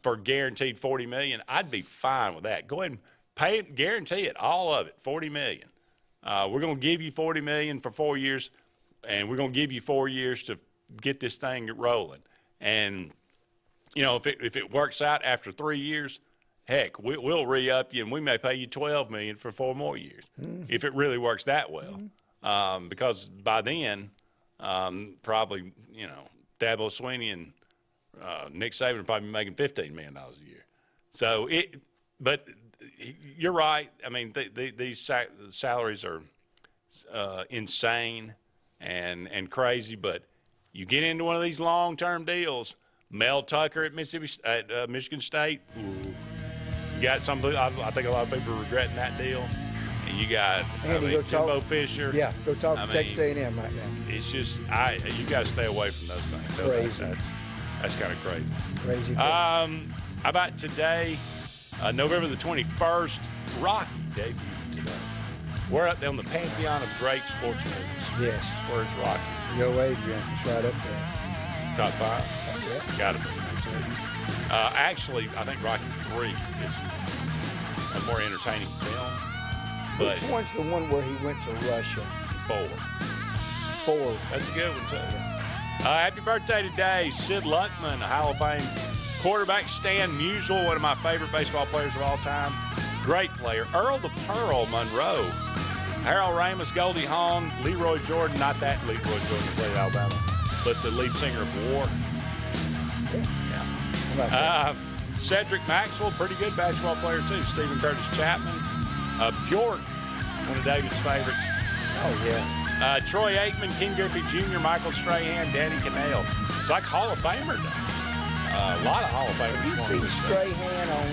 for guaranteed $40 million, I'd be fine with that. Go ahead and pay it, guarantee it, all of it, $40 million. We're going to give you $40 million for 4 years, and we're going to give you 4 years to get this thing rolling. And if it works out after 3 years, heck, we'll re-up you, and we may pay you $12 million for 4 more years if it really works that well. Because by then, probably Dabo Swinney and Nick Saban will probably be making $15 million a year. So but you're right. I mean, these salaries are insane and crazy. But you get into one of these long-term deals. Mel Tucker at Michigan State. Ooh, you got something. I think a lot of people are regretting that deal. And you got Jimbo Fisher. Yeah, go talk to Texas A&M right now. It's just you got to stay away from those things. Crazy. That's kind of crazy. Crazy. How about today? November the 21st, Rocky debuted today. We're up there on the pantheon of great sports movies. Yes. Where's Rocky? Yo, Adrian, he's right up there. Top 5? Yeah. Got to be. Actually, I think Rocky 3 is a more entertaining film. But which one's the one where he went to Russia? 4. That's a good one, too. Happy birthday today, Sid Luckman, a Hall of Fame quarterback. Stan Musial, one of my favorite baseball players of all time. Great player. Earl the Pearl Monroe. Harold Ramis, Goldie Hawn, Leroy Jordan, not that Leroy Jordan who played at Alabama, but the lead singer of War. Yeah. Cedric Maxwell, pretty good basketball player, too. Stephen Curtis Chapman. Bjork, one of David's favorites. Oh, yeah. Troy Aikman, Ken Griffey Jr., Michael Strahan, Danny Cannell. It's like Hall of Famer day. A lot of Hall of Famers. You seen Strahan on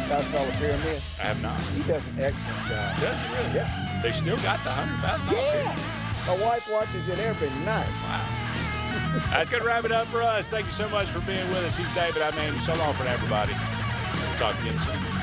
$100,000 Pyramid? I have not. He does an excellent job. Does he really? Yeah. They still got the $100,000. Yeah. My wife watches it every night. Wow. That's going to wrap it up for us. Thank you so much for being with us. He's David. I'm Andy. So long for everybody. Talk again soon.